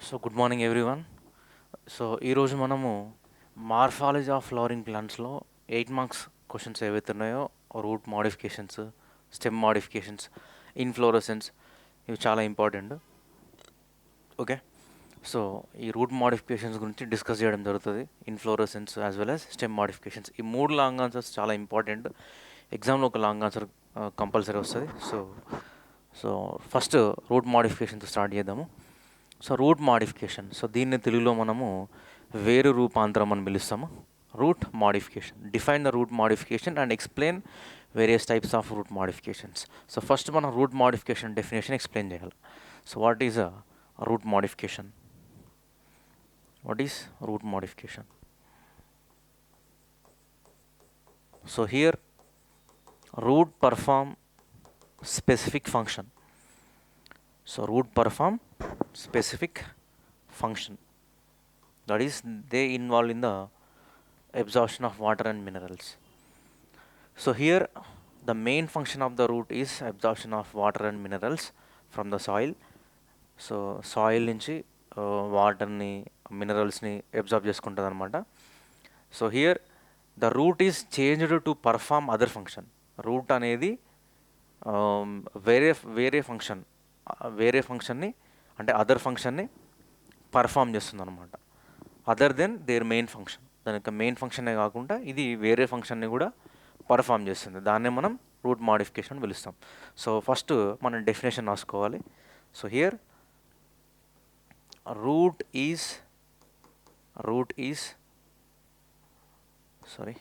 So good morning everyone. So ఈరోజు మనము morphology of flowering ప్లాంట్స్లో 8 మార్క్స్ క్వశ్చన్స్ ఏవైతే ఉన్నాయో root modifications, stem modifications, inflorescence, ఇవి చాలా ఇంపార్టెంట్. ఓకే, సో ఈ రూట్ మోడిఫికేషన్స్ గురించి డిస్కస్ చేయడం జరుగుతుంది. Inflorescence as well as stem modifications, ఈ మూడు లాంగ్ ఆన్సర్స్ చాలా ఇంపార్టెంట్. ఎగ్జామ్లో ఒక లాంగ్ ఆన్సర్ కంపల్సరీ వస్తుంది. సో ఫస్ట్ రూట్ మోడిఫికేషన్తో స్టార్ట్ చేద్దాము. సో రూట్ మోడిఫికేషన్, సో దీన్ని తెలుగులో మనము వేరు రూపాంతరం అని పిలుస్తాము. Root modification, define the route modification and explain various types of root modifications. So first మనం రూట్ మోడిఫికేషన్ డెఫినేషన్ ఎక్స్ప్లెయిన్ చేయాలి. So what is a route modification? What is root modification? So here root perform specific function. So root perform specific function, that is they involve in the absorption of water and minerals. So here the main function of the root is absorption of water and minerals from the soil. So soil నుంచి వాటర్ని, మినరల్స్ని absorb చేసుకుంటుంది అనమాట. So here the root is changed to perform other function. Root అనేది వేరే వేరే function వేరే ఫంక్షన్ని, అంటే అదర్ ఫంక్షన్ని పర్ఫామ్ చేస్తుంది అనమాట, other then their main function. దాని యొక్క మెయిన్ ఫంక్షనే కాకుండా ఇది వేరే ఫంక్షన్ని కూడా పర్ఫామ్ చేస్తుంది. దాన్నే మనం రూట్ మోడిఫికేషన్ పిలుస్తాం. సో ఫస్ట్ మనం డెఫినేషన్ రాసుకోవాలి. So here root is sorry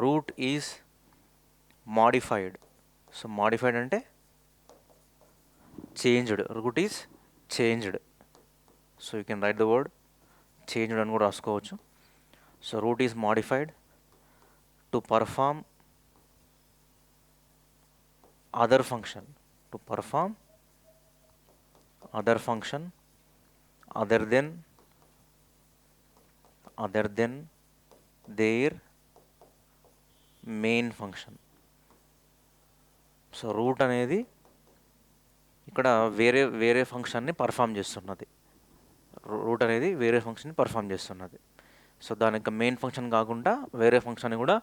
root is modified. So modified ante changed, root is changed. So you can write the word changed అని కూడా రాసుకోవచ్చు. So root is modified to perform other function, to perform other function other than their main function. So root అనేది ఇక్కడ వేరే వేరే ఫంక్షన్ని perform చేస్తున్నది. Route అనేది వేరే ఫంక్షన్ని పర్ఫామ్ చేస్తున్నది. సో దాని యొక్క మెయిన్ ఫంక్షన్ కాకుండా వేరే ఫంక్షన్ని కూడా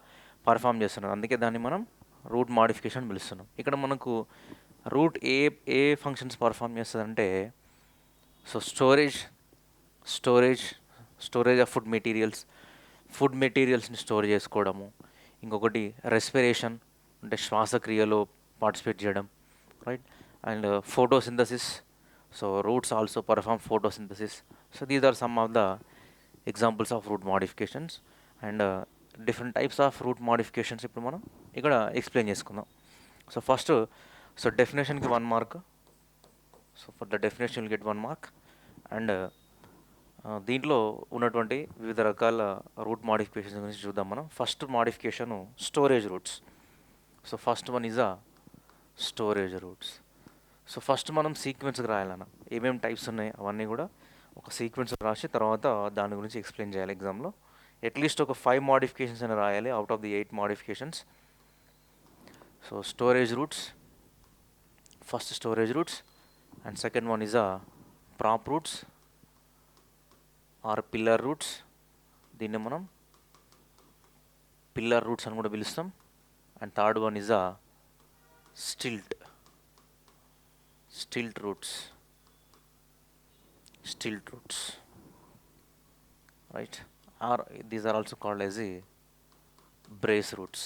పర్ఫామ్ చేస్తున్నది. అందుకే దాన్ని మనం రూట్ మోడిఫికేషన్ పిలుస్తున్నాం. ఇక్కడ మనకు రూట్ ఏ ఏ ఫంక్షన్స్ పర్ఫామ్ చేస్తుందంటే, సో స్టోరేజ్ ఆఫ్ ఫుడ్ మెటీరియల్స్ని స్టోర్ చేసుకోవడము. ఇంకొకటి రెస్పిరేషన్, అంటే శ్వాసక్రియలో పార్టిసిపేట్ చేయడం, right. And photosynthesis, so roots also perform photosynthesis. So these are some of the examples of root modifications. And different types of root modifications ఇప్పుడు మనం ఇక్కడ explain చేసుకుందాం. సో ఫస్ట్, సో డెఫినేషన్కి 1 mark. So for the definition will get 1 mark. And దీంట్లో ఉన్నటువంటి వివిధ రకాల route modifications గురించి చూద్దాం మనం. First modification storage roots. So first one is storage roots. So first మనం సీక్వెన్స్కి రాయాలన్న ఏమేమి టైప్స్ ఉన్నాయి అవన్నీ కూడా ఒక సీక్వెన్స్ రాసి తర్వాత దాని గురించి ఎక్స్ప్లెయిన్ చేయాలి ఎగ్జామ్లో. అట్లీస్ట్ ఒక 5 మోడిఫికేషన్స్ అని రాయాలి out of the 8 modifications. So storage roots, first storage roots. And second one is prop roots or pillar roots. దీన్ని మనం పిల్లర్ రూట్స్ అని కూడా పిలుస్తాం. And third one is stilt roots, right. Or these are also called as a brace roots.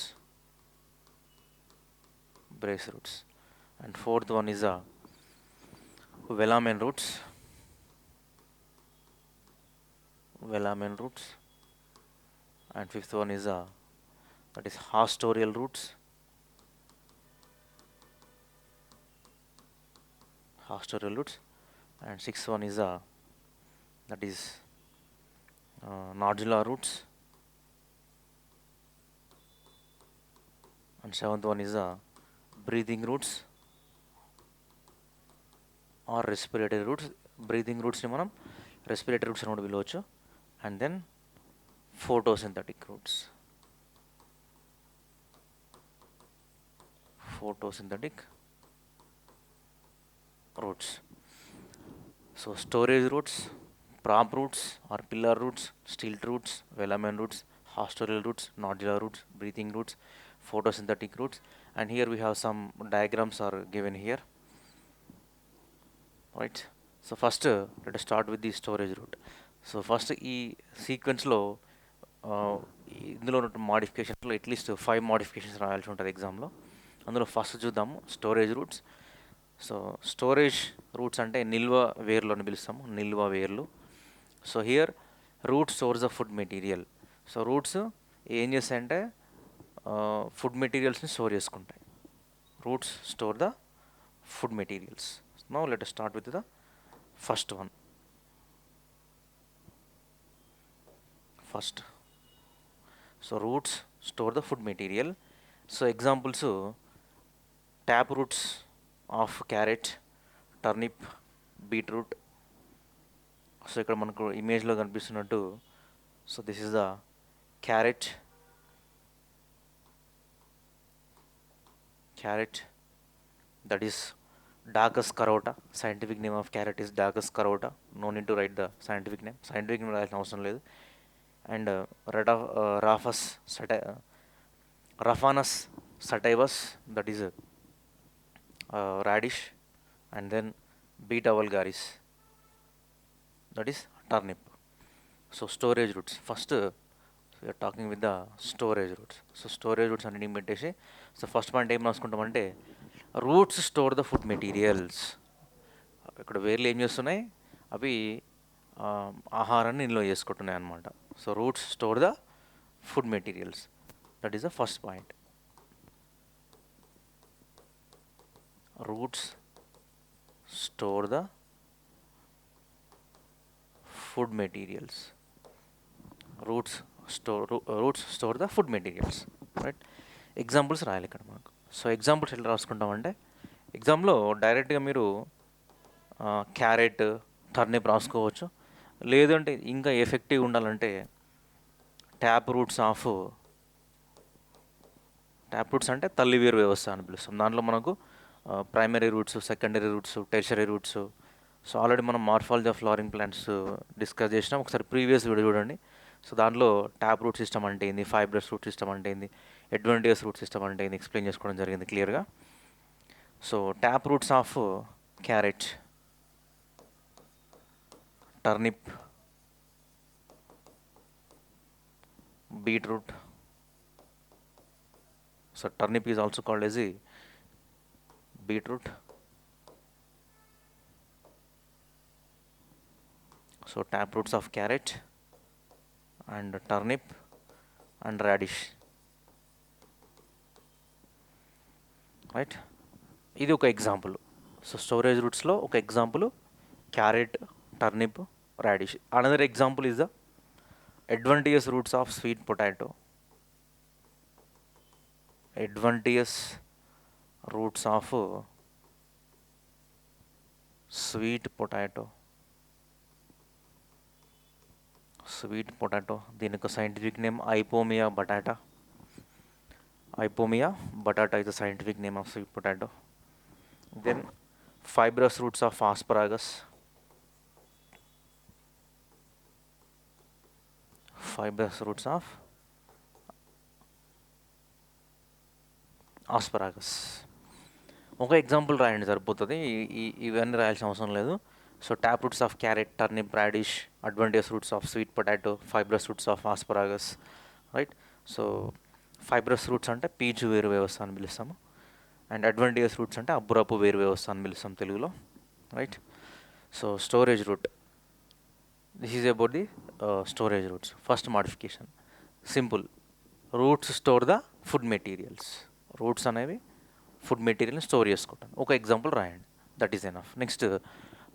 And fourth one is velamen roots. And fifth one is that is haustorial roots. And sixth one is that is nodular roots. And seventh one is breathing roots or respiratory roots. Breathing roots ni manam respiratory roots అని కూడా పిలవచ్చు. And then photosynthetic roots. roots. So storage roots, prop roots or pillar roots, stilt roots, velamen roots, hostoral roots, nodular roots, breathing roots, photosynthetic roots, and here we have some diagrams are given here, right? So first let us start with the storage root. So first ఈ సీక్వెన్స్లో ఇందులో ఉన్న మోడిఫికేషన్స్లో at least 5 modifications రాయాల్సి ఉంటుంది ఎగ్జామ్లో. అందులో first చూద్దాము storage roots. So storage roots అంటే నిల్వ వేర్లు అని పిలుస్తాము, నిల్వ వేర్లు. So here root stores the food material. So roots ఏం చేస్తాయంటే ఫుడ్ మెటీరియల్స్ని స్టోర్ చేసుకుంటాయి. Roots store the food materials. Now let us start with the first one. First, so roots store the food material. So examples, tap roots of carrot, turnip, beetroot. So ఇక్కడ మనకు ఇమేజ్లో కనిపిస్తున్నట్టు, so this is the carrot, that is Darkus carota. Scientific name of carrot is Darkus carota. No need to write the scientific name. Scientific name రాయాల్సిన అవసరం లేదు. And Raphanus sativus, that is radish, and then Beta vulgaris, that is turnip. So storage roots. First we are talking with the storage roots. So storage roots అన్ని పెట్టేసి, so first point ఏం రాసుకుంటామంటే roots store the food materials. ఇక్కడ వేర్లు ఏం చేస్తున్నాయి, అవి ఆహారాన్ని నిల్వ చేసుకుంటున్నాయి అన్నమాట. So roots store the food materials, that is the first point. Roots store the food materials. Roots store the food materials, right. Examples రాయాలి ఇక్కడ మనకు. సో ఎగ్జాంపుల్స్ ఎట్లా రాసుకుంటామంటే, ఎగ్జామ్లో డైరెక్ట్గా మీరు క్యారెట్, టర్నిప్ రాసుకోవచ్చు. లేదంటే ఇంకా ఎఫెక్టివ్ ఉండాలంటే ట్యాప్ రూట్స్ అంటే తల్లివేరు వ్యవస్థ అని పిలుస్తాం. దాంట్లో మనకు primary roots, secondary roots, tertiary roots. So already మనం morphology of flowering plants discuss చేసినాం, ఒకసారి ప్రీవియస్ వీడియో చూడండి. సో దాంట్లో ట్యాప్ రూట్ సిస్టమ్ అంటే ఏంది, ఫైబ్రస్ రూట్ సిస్టమ్ అంటే ఏంది, అడ్వాంటేజ్ రూట్ సిస్టమ్ అంటే ఏంది ఎక్స్ప్లెయిన్ చేసుకోవడం జరిగింది క్లియర్గా. So tap roots of carrot, turnip, beetroot. So turnip is also called as a beetroot. So tap roots of carrot and turnip and radish, right. ఇది ఒక example. So storage రూట్స్లో ఒక example carrot, turnip, radish. Another example is the advantageous roots of sweet potato. Advantageous roots of sweet potato. దీని యొక్క scientific name ipomoea batata. Ipomoea batata is the scientific name of sweet potato. Then fibrous roots of asparagus. Fibrous roots of asparagus. ఒక example రాయండి సరిపోతుంది, ఇవన్నీ రాయాల్సిన అవసరం లేదు. So tap roots of carrot, turnip, radish, advantage roots of sweet potato, fibrous roots of asparagus, right. So fibrous roots అంటే పీచు వేరు వ్యవస్థ అని పిలుస్తాము, అండ్ అడ్వాంటేజ్ రూట్స్ అంటే అబ్బురపు వేరు వ్యవస్థ అని పిలుస్తాం తెలుగులో, right. So storage root, this is about the storage roots. First modification simple, roots store the food materials. Roots అనేవి ఫుడ్ మెటీరియల్ని స్టోర్ చేసుకుంటాను. ఒక ఎగ్జాంపుల్ రాయండి, that is enough. Next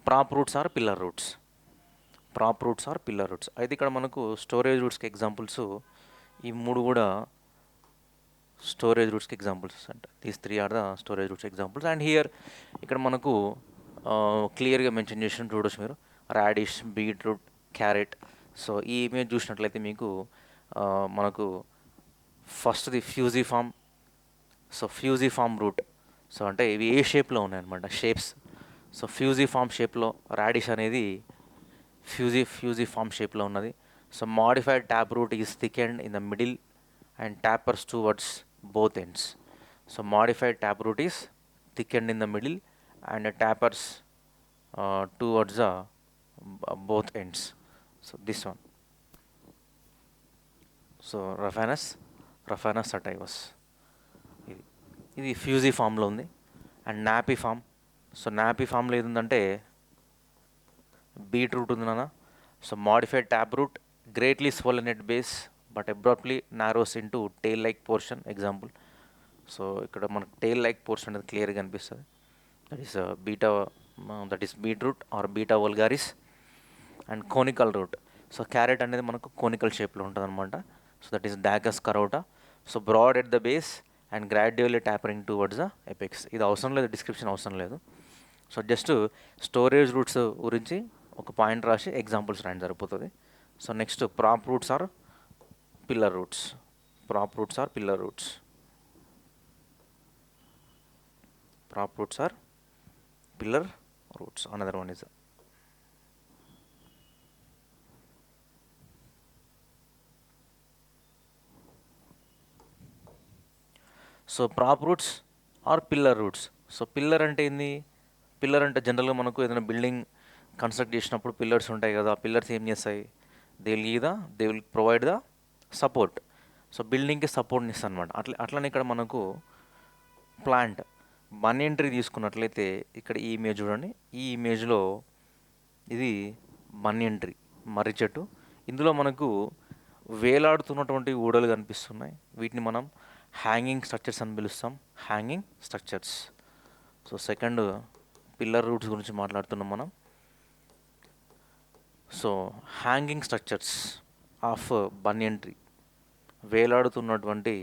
prop roots or pillar roots. అయితే ఇక్కడ మనకు storage రూట్స్కి examples ఈ మూడు కూడా స్టోరేజ్ రూట్స్కి ఎగ్జాంపుల్స్ అంట. These 3 are the storage roots examples. And here ఇక్కడ మనకు క్లియర్గా మెన్షన్ చేసిన చూడొచ్చు మీరు, రాడిష్, బీట్రూట్, క్యారెట్. సో ఈ ఇమేజ్ చూసినట్లయితే మీకు మనకు ఫస్ట్ది ఫ్యూజిఫామ్. సో ఫ్యూజిఫామ్ రూట్, సో అంటే ఇవి ఏ షేప్లో ఉన్నాయన్నమాట, షేప్స్. సో ఫ్యూజిఫామ్ షేప్లో రాడిష్ అనేది ఫ్యూజిఫామ్ షేప్లో ఉన్నది. So modified tap root is thickened in the middle and tapers towards both ends. So modified taproot is thickened in the middle and tappers towards the both ends. So this one. So Raphanus sativus ఇది ఇది ఫ్యూజీ ఫామ్లో ఉంది. And napiform. So నాపీ ఫామ్లో ఏది ఉందంటే beet root ఉంది నాన్న. So modified tap root greatly swollen at base but abruptly narrows into tail like portion. Example, so ఇక్కడ మనకు టెయిల్ లైక్ పోర్షన్ అనేది క్లియర్గా కనిపిస్తుంది. That is beet root or Beta vulgaris. And conical root. So carrot అనేది మనకు conical షేప్లో ఉంటుంది అనమాట. So that is dogs carota. So broad at the base and gradually tapering towards the apex. ఇది అవసరం లేదు, డిస్క్రిప్షన్ అవసరం లేదు. సో జస్ట్ స్టోరేజ్ రూట్స్ గురించి ఒక పాయింట్ రాసి ఎగ్జాంపుల్స్ రాయండి సరిపోతుంది. So next prop roots or pillar roots. Prop roots or pillar roots. Prop roots are pillar roots. Another one is so prop roots or pillar roots. So pillar అంటే ఏంది? Pillar అంటే జనరల్గా మనకు ఏదైనా building construct చేసినప్పుడు pillars ఉంటాయి కదా. Pillars ఏం చేస్తాయి? They will provide the support. So బిల్డింగ్కి సపోర్ట్ని ఇస్తాయి అనమాట. అట్లనే ఇక్కడ మనకు ప్లాంట్ బనియన్ ట్రీ తీసుకున్నట్లయితే ఇక్కడ ఈ ఇమేజ్ చూడండి. ఈ ఇమేజ్లో ఇది బనియన్ ట్రీ, మర్రి చెట్టు. ఇందులో మనకు వేలాడుతున్నటువంటి ఊడలు కనిపిస్తున్నాయి. వీటిని మనం హ్యాంగింగ్ స్ట్రక్చర్స్ అని పిలుస్తాం. Hanging structures. So second pillar roots గురించి మాట్లాడుతున్నాం మనం. So hanging structures of banyan tree, వేలాడుతున్నటువంటి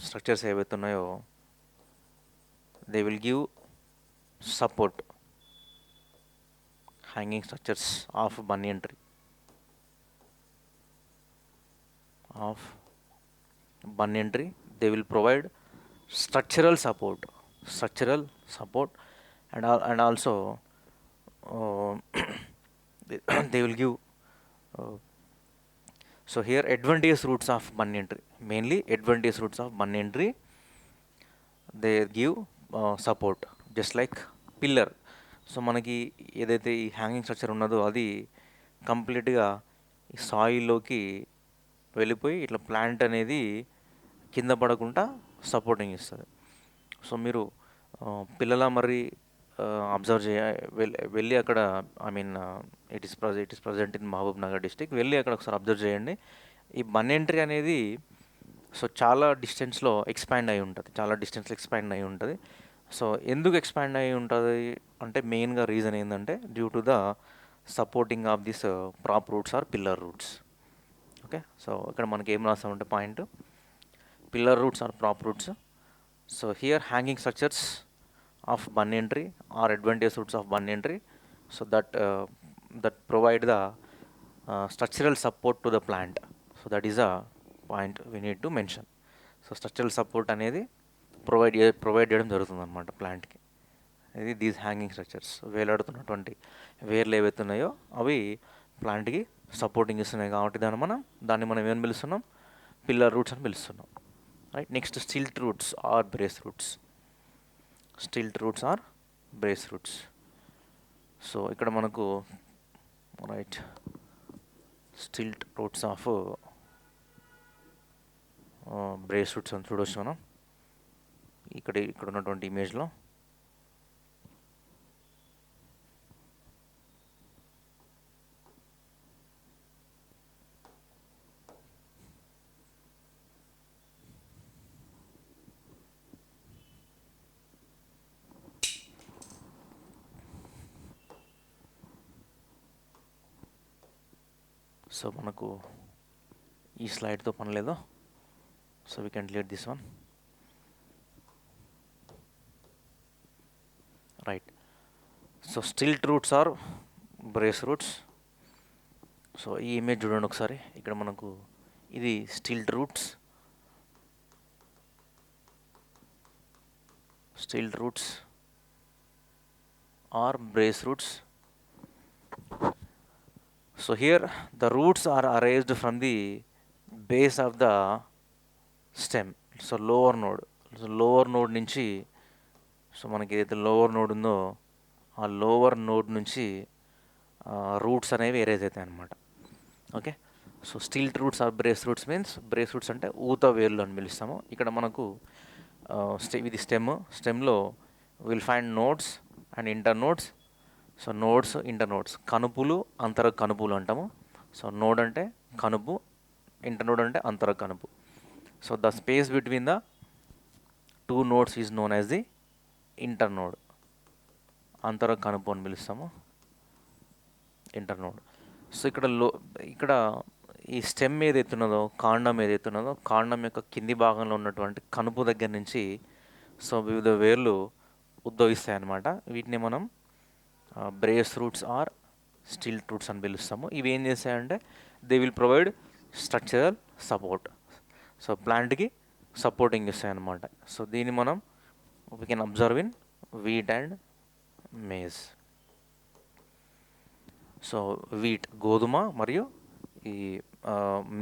స్ట్రక్చర్స్ ఏవైతే ఉన్నాయో they will give support. Hanging structures of banyan tree they will provide structural support and also they will give so here advantageous roots of banyan tree, mainly advantageous roots of banyan tree, they give support just like pillar. So మనకి ఏదైతే ఈ hanging structure ఉన్నదో అది కంప్లీట్గా ఈ సాయిల్లోకి వెళ్ళిపోయి ఇట్లా plant అనేది కింద పడకుండా సపోర్టింగ్ ఇస్తుంది. సో మీరు పిల్లల మరి అబ్జర్వ్ వెళ్ళి అక్కడ it is present in Mahabubnagar district. వెళ్ళి అక్కడ ఒకసారి అబ్జర్వ్ చేయండి. ఈ బనియన్ ట్రీ అనేది సో చాలా డిస్టెన్స్లో ఎక్స్పాండ్ అయి ఉంటుంది. సో ఎందుకు ఎక్స్పాండ్ అయి ఉంటుంది అంటే మెయిన్గా రీజన్ ఏంటంటే due to the supporting of this prop roots or pillar roots. Okay, so ఇక్కడ మనకి ఏం రాస్తామంటే point pillar roots or prop roots. So here hanging structures of banyan tree or advantage roots of banyan tree. So that provide the structural support to the plant. So that is a point we need to mention. So structural support అనేది provide చేయడం జరుగుతుంది అనమాట ప్లాంట్కి. ఇది these hanging structures, వేలాడుతున్నటువంటి వేర్లు ఏవైతే ఉన్నాయో అవి ప్లాంట్కి సపోర్టింగ్ ఇస్తున్నాయి కాబట్టి దాన్ని మనం ఏమని పిలుస్తున్నాం? పిల్లర్ రూట్స్ అని పిలుస్తున్నాం. Right. Next stilt roots or brace roots. So ఇక్కడ మనకు right stilt roots of brace roots అని చూడవచ్చు మనం ఇక్కడ ఉన్నటువంటి ఇమేజ్లో. సో మనకు ఈ స్లైడ్తో పని లేదు. So we can delete this one. Right. So stilt roots or brace roots. So ఈ ఇమేజ్ చూడండి ఒకసారి. ఇక్కడ మనకు ఇది stilt roots. or brace roots. So here the roots are arranged from the base of the stem. So lower node, so lower node నుంచి, so మనకి ఏదైతే lower node ఉందో ఆ లోవర్ నోడ్ నుంచి రూట్స్ అనేవి ఎరేజ్ అవుతాయి అన్నమాట. Okay, so stilt roots or brace roots means, brace roots అంటే ఊత వేర్లు అని పిలుస్తాము. ఇక్కడ మనకు ఇది స్టెమ్లో will find nodes and internodes. So nodes, internodes, కనుపులు, అంతర కనుపులు అంటాము. సో నోడ్ అంటే కనుపు, ఇంటర్ నోడ్ అంటే అంతర కనుపు. So the space between the two nodes is known as the internode. అంతర కనుపు అని పిలుస్తాము, ఇంటర్ నోడ్. సో ఇక్కడ ఈ స్టెమ్ ఏదైతే ఉన్నదో, కాండం ఏదైతే ఉన్నదో, కాండం యొక్క కింది భాగంలో ఉన్నటువంటి కనుపు దగ్గర నుంచి సో వివిధ వేర్లు ఉద్భవిస్తాయి అన్నమాట. వీటిని మనం brace roots or stilt roots అని పిలుస్తాము. ఇవి ఏం చేస్తాయంటే they will provide structural support. So ప్లాంట్కి సపోర్టింగ్ ఇస్తాయి అన్నమాట. సో దీన్ని మనం we can observe in wheat and maize. So wheat గోధుమ మరియు ఈ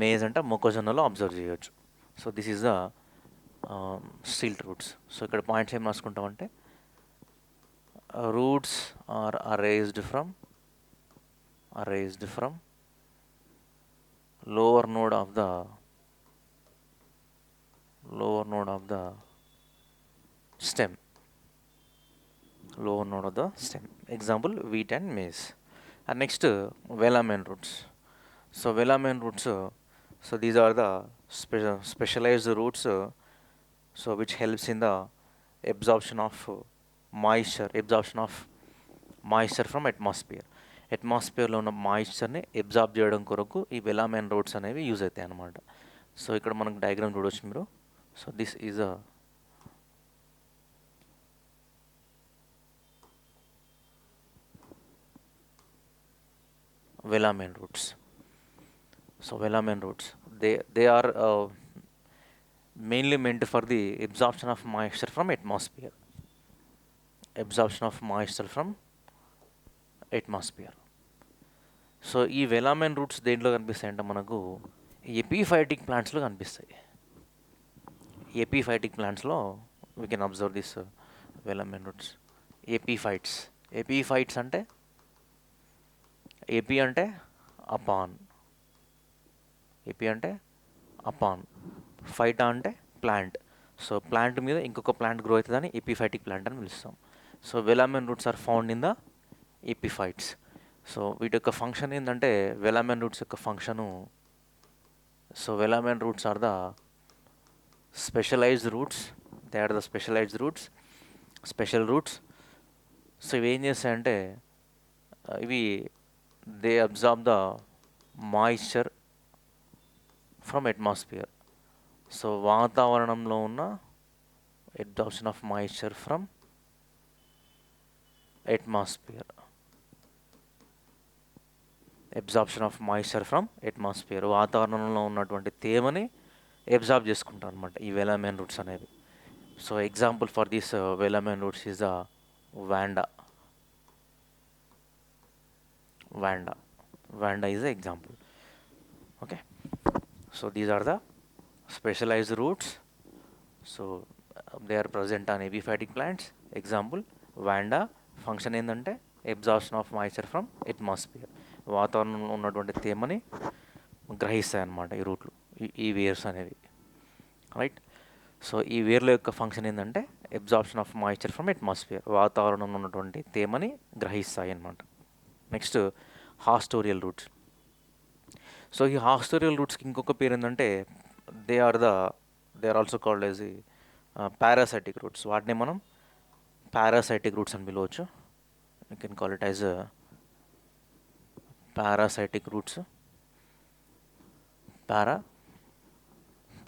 మేజ్ అంటే మొక్కజొన్నలో అబ్జర్వ్ చేయొచ్చు. So this is the stilt roots. So ఇక్కడ పాయింట్స్ ఏం రాసుకుంటామంటే roots are raised from lower node of the stem. Example wheat and maize. And next velamen roots. So velamen roots, so these are the specialized roots, so which helps in the absorption of moisture from అట్మాస్ఫియర్లో ఉన్న మాయిశ్చర్ని absorb చేయడం కొరకు ఈ velamen roots అనేవి use అవుతాయి అన్నమాట. So ఇక్కడ మనకు డయాగ్రామ్ చూడవచ్చు మీరు. So this is a velamen roots. So velamen roots, they are mainly meant for the absorption of moisture from atmosphere. So ఈ వెలామెన్ రూట్స్ దేంట్లో కనిపిస్తాయి అంటే మనకు ఎపిఫైటిక్ ప్లాంట్స్లో కనిపిస్తాయి. ఎపిఫైటిక్ ప్లాంట్స్లో we can observe this velamen roots. Epiphytes అంటే epi అంటే అపాన్, ఫైటా అంటే ప్లాంట్. సో ప్లాంట్ మీద ఇంకొక ప్లాంట్ గ్రో అవుతుందని ఎపిఫైటిక్ ప్లాంట్ అని పిలుస్తాం. So velamen roots are found in the epiphytes. So వీటి యొక్క ఫంక్షన్ ఏంటంటే వెలామెన్ రూట్స్ యొక్క function, so velamen roots are the special roots. So ఇవి ఏం చేస్తాయంటే ఇవి they absorb the moisture from atmosphere. So వాతావరణంలో ఉన్న absorption of moisture from atmosphere. వాతావరణంలో ఉన్నటువంటి తేమని అబ్జార్బ్ చేసుకుంటారు అనమాట ఈ వెలామెన్ రూట్స్ అనేవి. So example for this velamen roots is the Vanda is the example. Okay, so these are the specialized roots. So they are present on epiphytic plants. Example Vanda, function ఏంటంటే absorption of moisture from atmosphere. వాతావరణంలో ఉన్నటువంటి తేమని గ్రహిస్తాయి అన్నమాట ఈ రూట్లు, ఈ wears అనేవి. Right. So ఈ వేర్ల యొక్క ఫంక్షన్ ఏంటంటే absorption of moisture from atmosphere, వాతావరణంలో ఉన్నటువంటి తేమని గ్రహిస్తాయి అన్నమాట. Next haustorial roots. సో ఈ హాస్టోరియల్ రూట్స్కి ఇంకొక పేరు ఏంటంటే they are also called as parasitic roots. వాటిని మనం పారాసైటిక్ రూట్స్ అని పిలవచ్చు. You can call it as parasitic roots.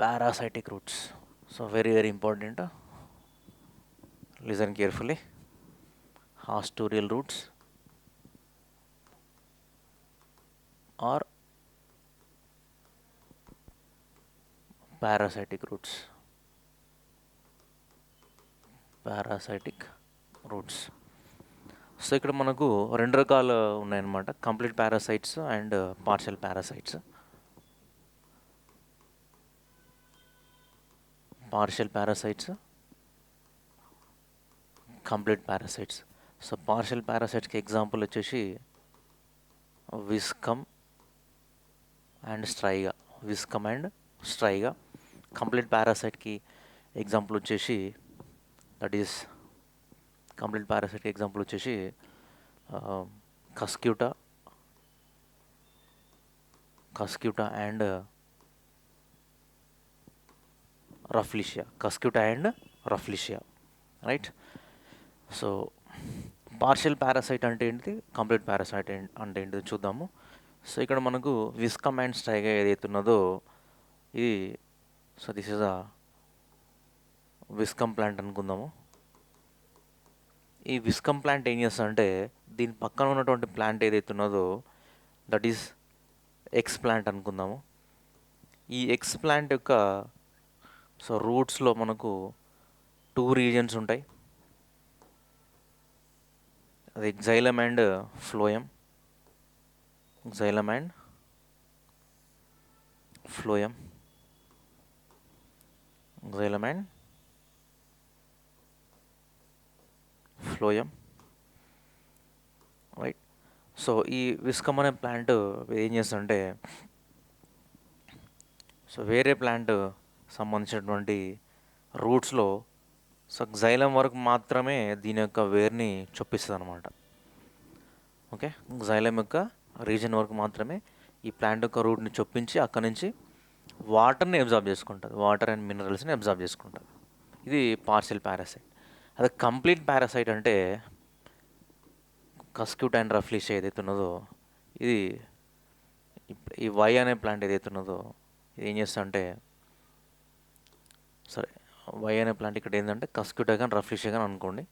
Parasitic roots. So very important. Listen carefully. Haustorial roots or parasitic roots. So ఇక్కడ మనకు రెండు రకాలు ఉన్నాయన్నమాట, complete parasites and partial parasites. Partial parasites, complete parasites. So partial పారాసైట్స్కి example వచ్చేసి విస్కమ్ and స్ట్రైగా. విస్కమ్ and స్ట్రైగా. Complete పారాసైట్కి example వచ్చేసి that is complete పారాసైట్కి example వచ్చేసి కస్క్యూటా and Rafflesia. కస్క్యూటా and Rafflesia, right. So partial parasite అంటే ఏంటిది, కంప్లీట్ పారాసైట్ అంటే ఏంటిది చూద్దాము. సో ఇక్కడ మనకు విస్కమ్ అండ్ స్ట్రైగా ఏదైతే ఉన్నదో ఇది, so this is a viscum plant అనుకుందాము. ఈ విస్కమ్ ప్లాంట్ ఏం చేస్తుందంటే దీని పక్కన ఉన్నటువంటి ప్లాంట్ ఏదైతే ఉన్నదో దట్ ఈస్ ఎక్స్ ప్లాంట్ అనుకుందాము. ఈ ఎక్స్ ప్లాంట్ యొక్క సో రూట్స్లో మనకు 2 రీజన్స్ ఉంటాయి, అది xylem and phloem. Xylem and phloem. Xylem and phloem, right. So ఈ విస్కమ్ అనే ప్లాంట్ ఏం చేస్తుందంటే సో వేరే ప్లాంట్ సంబంధించినటువంటి రూట్స్లో సో జైలం వరకు మాత్రమే దీని యొక్క వేర్ని చొప్పిస్తుంది అనమాట. ఓకే, జైలం యొక్క రీజన్ వరకు మాత్రమే ఈ ప్లాంట్ యొక్క రూట్ని చొప్పించి అక్కడ నుంచి వాటర్ని అబ్జార్బ్ చేసుకుంటుంది, వాటర్ అండ్ మినరల్స్ని అబ్జార్బ్ చేసుకుంటుంది. ఇది పార్షియల్ పారాసైట్. అదే కంప్లీట్ పారాసైట్ అంటే కస్క్యూట్ అండ్ రఫ్లిషియా ఏదైతే ఉన్నదో ఇది ఈ వై అనే ప్లాంట్ ఏదైతే ఉన్నదో ఇది ఏం చేస్తా అంటే, సరే వై అనే ప్లాంట్ ఇక్కడ ఏంటంటే కస్క్యూటా కానీ రఫ్లిషియా కానీ అనుకోండి.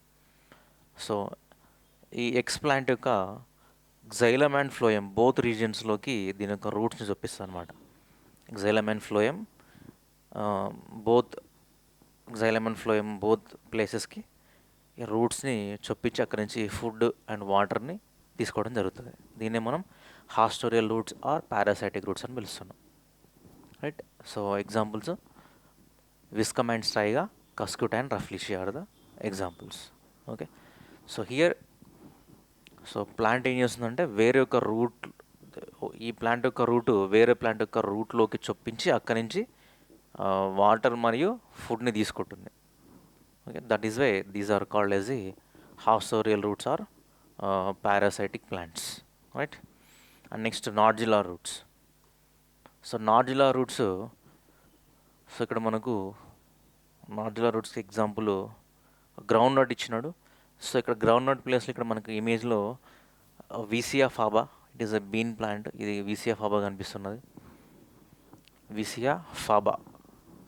సో ఈ ఎక్స్ ప్లాంట్ యొక్క జైలం అండ్ ఫ్లోయం బోత్ రీజియన్స్లోకి దీని యొక్క రూట్స్ని చూపిస్తుంది అనమాట. జైలం అండ్ ఫ్లోయం బోత్ ప్లేసెస్కి ఈ రూట్స్ని చొప్పించి అక్కడి నుంచి ఫుడ్ అండ్ వాటర్ని తీసుకోవడం జరుగుతుంది. దీన్నే మనం haustorial roots or parasitic roots అని పిలుస్తున్నాం, right. So examples viscum and striga, cuscuta and rafflesia are the examples. Okay, so here so plant ఏం చేస్తుందంటే వేరే యొక్క రూట్, ఈ ప్లాంట్ యొక్క రూటు వేరే ప్లాంట్ యొక్క రూట్లోకి చొప్పించి అక్కడి నుంచి వాటర్ మరియు ఫుడ్ని తీసుకుంటుంది. Okay, that is why these are called as the haustorial roots or parasitic plants, right. And next nodular roots. So nodular roots, so ఇక్కడ మనకు నాడ్యులర్ రూట్స్కి ఎగ్జాంపుల్ గ్రౌండ్ నట్ ఇచ్చినాడు. సో ఇక్కడ గ్రౌండ్ నట్ ప్లేస్లో ఇక్కడ మనకు ఇమేజ్లో Vicia faba, it is a bean plant. ఇది విసియా ఫాబా కనిపిస్తున్నది. విసియా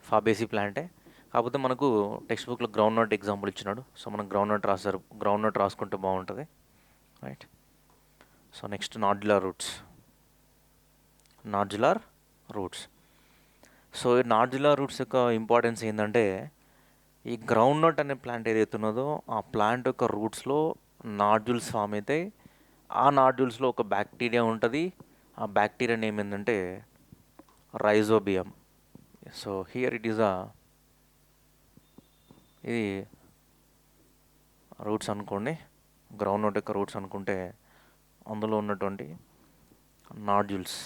ఫాబేసి ప్లాంటే, కాకపోతే మనకు టెక్స్ట్ బుక్లో గ్రౌండ్ నట్ ఎగ్జాంపుల్ ఇచ్చినాడు. సో మనం గ్రౌండ్ నట్ రాసుకుంటే బాగుంటుంది, right. So next nodular roots. So ఈ నాడ్యులర్ రూట్స్ యొక్క ఇంపార్టెన్స్ ఏంటంటే ఈ గ్రౌండ్ నట్ అనే ప్లాంట్ ఏదైతే ఉన్నదో ఆ ప్లాంట్ యొక్క రూట్స్లో నాడ్యూల్స్ ఫామ్ అవుతాయి. ఆ నాడ్యూల్స్లో ఒక బ్యాక్టీరియా ఉంటుంది. ఆ బ్యాక్టీరియా నేమ్ ఏంటంటే rhizobium. So here it is ఇది రూట్స్ అనుకోండి, గ్రౌండ్ నట్ యొక్క రూట్స్ అనుకుంటే అందులో ఉన్నటువంటి నాడ్యూల్స్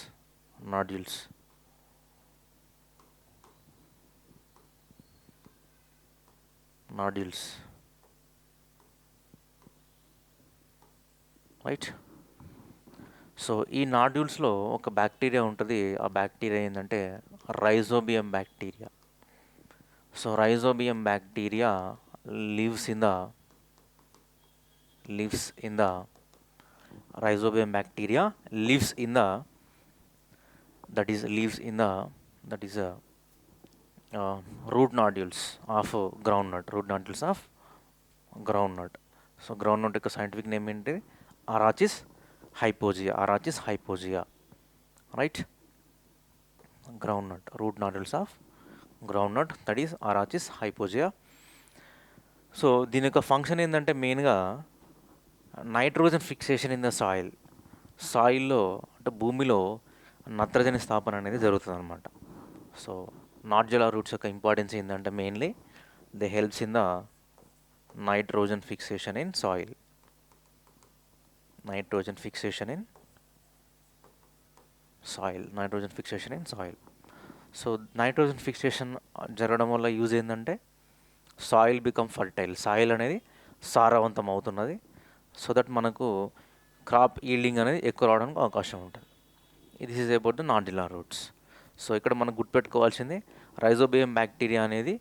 రైట్. సో ఈ నాడ్యూల్స్లో ఒక బ్యాక్టీరియా ఉంటుంది. ఆ బ్యాక్టీరియా ఏంటంటే rhizobium bacteria. So rhizobium bacteria lives in the rhizobium bacteria lives in the that is root nodules of groundnut. So groundnut యొక్క scientific name ఏంటి, Arachis hypogaea, right. Groundnut, root nodules of groundnut, that is Arachis hypogaea. So దీని యొక్క function ఏంటంటే మెయిన్గా nitrogen fixation in the soil. సాయిల్లో అంటే భూమిలో నత్రజని స్థాపన అనేది జరుగుతుంది అనమాట. సో నాడ్యులర్ రూట్స్ యొక్క ఇంపార్టెన్స్ ఏంటంటే mainly they helps in the nitrogen fixation in soil. Nitrogen fixation in soil. Nitrogen fixation in soil. So nitrogen fixation జరగడం వల్ల యూజ్ ఏంటంటే సాయిల్ బికమ్ ఫర్టైల్. సాయిల్ అనేది సారవంతం అవుతున్నది. సో దట్ మనకు crop yielding అనేది ఎక్కువ రావడానికి అవకాశం ఉంటుంది. This is about the nodular roots. So ఇక్కడ మనం గుర్తుపెట్టుకోవాల్సింది రైజోబియం బ్యాక్టీరియా అనేది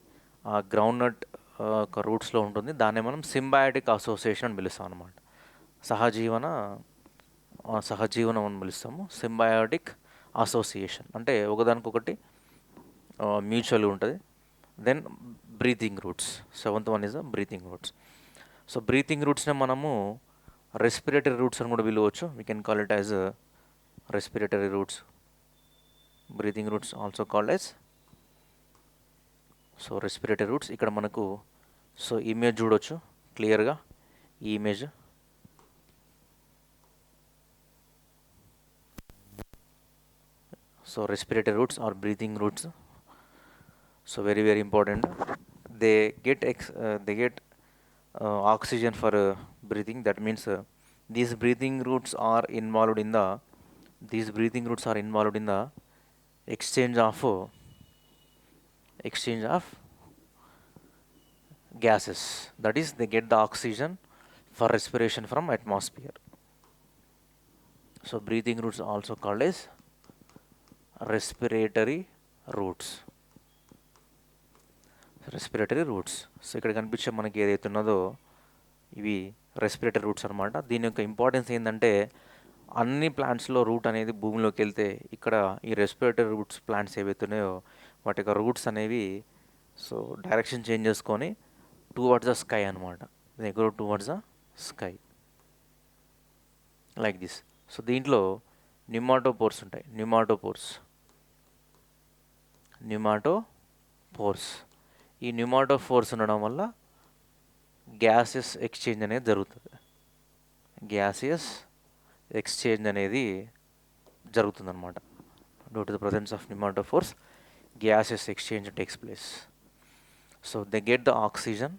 గ్రౌండ్ నట్ ఒక రూట్స్లో ఉంటుంది. దాన్ని మనం సింబయాటిక్ అసోసియేషన్ అని పిలుస్తాం అనమాట. సహజీవనం అని పిలుస్తాము. సింబయాటిక్ అసోసియేషన్ అంటే ఒకదానికొకటి మ్యూచువల్ ఉంటుంది. Then breathing roots. Seventh one is the breathing roots. So breathing రూట్స్ని మనము రెస్పిరేటరీ రూట్స్ అని కూడా పిలవచ్చు. We can call it as respiratory roots. Breathing roots also called as so respiratory roots. ఇక్కడ మనకు సో ఇమేజ్ చూడొచ్చు క్లియర్గా. ఈ image so respiratory roots or breathing roots. So very very important. They get oxygen for breathing. That means these breathing roots are involved in the exchange of gases. That is, they get the oxygen for respiration from atmosphere. So breathing roots are also called as respiratory roots. Respiratory roots. So ఇక్కడ కనిపించే మనకి ఏదైతే ఉన్నదో ఇవి respiratory roots అనమాట. దీని యొక్క importance ఏంటంటే అన్ని ప్లాంట్స్లో రూట్ అనేది భూమిలోకి వెళ్తే ఇక్కడ ఈ రెస్పిరేటరీ రూట్స్ ప్లాంట్స్ ఏవైతే ఉన్నాయో వాటి యొక్క రూట్స్ అనేవి సో డైరెక్షన్ చేంజ్ చేసుకొని టువర్డ్స్ ద స్కై అనమాట. They grow towards the sky like this. So దీంట్లో న్యూమాటోపోర్స్ ఉంటాయి. న్యూమాటోపోర్స్. ఈ న్యూమాటోపోర్స్ ఉండడం వల్ల గ్యాసెస్ ఎక్స్చేంజ్ అనేది జరుగుతుంది. జరుగుతుందన్నమాట. Due to the presence of pneumatophores gases exchange takes place. So they get the oxygen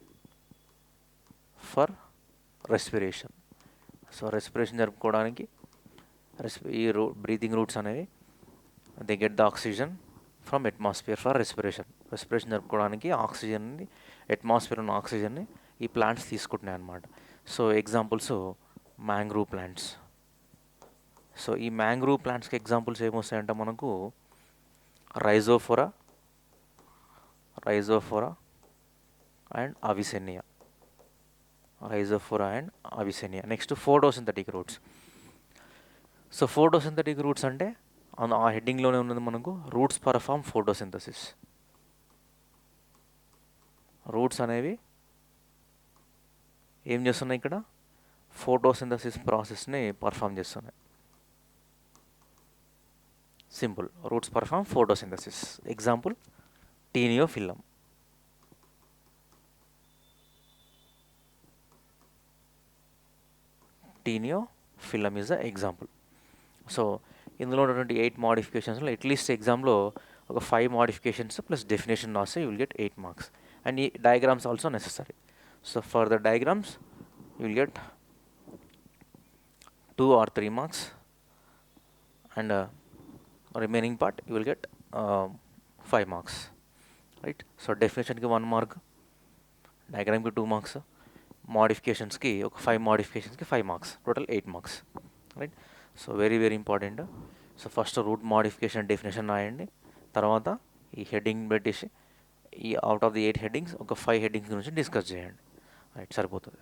for respiration. So respiration జరుపుకోవడానికి ఈ బ్రీతింగ్ రూట్స్ అనేవి they get the oxygen from atmosphere for respiration జరుపుకోవడానికి ఆక్సిజన్ని, atmosphere ఉన్న ఆక్సిజన్ని ఈ ప్లాంట్స్ తీసుకుంటున్నాయి అన్నమాట. So examples mangrove plants. So ఈ మ్యాంగ్రూవ్ ప్లాంట్స్కి ఎగ్జాంపుల్స్ ఏమొస్తాయంటే మనకు rhizophora and avicennia. Next photosynthetic roots. So photosynthetic roots అంటే ఆ హెడ్డింగ్లోనే ఉన్నది మనకు రూట్స్ పర్ఫామ్ ఫోటోసింథసిస్. రూట్స్ అనేవి ఏం చేస్తున్నాయి ఇక్కడ? ఫోటోసింథసిస్ ప్రాసెస్ని పర్ఫామ్ చేస్తున్నాయి. Simple, roots perform photosynthesis. Example taeniophyllum. Taeniophyllum is the example. So ఇందులో ఉన్నటువంటి 8 మోడిఫికేషన్స్లో అట్లీస్ట్ ఎగ్జామ్లో ఒక 5 మోడిఫికేషన్స్ ప్లస్ డెఫినేషన్ రాస్తే you will get 8 marks. And ఈ diagrams also necessary. So for the diagrams you will get 2 or 3 marks, and remaining part you will get 5 marks, right? So definition ki 1 mark, diagram ki 2 marks, modifications ki 5 modifications ki 5 marks, total 8 marks, right? So very very important. So first root modification definition రాయండి, తర్వాత ఈ heading పెట్టేసి ఈ out of the 8 headings ఒక 5 headings గురించి discuss చేయండి, right? సరిపోతుంది.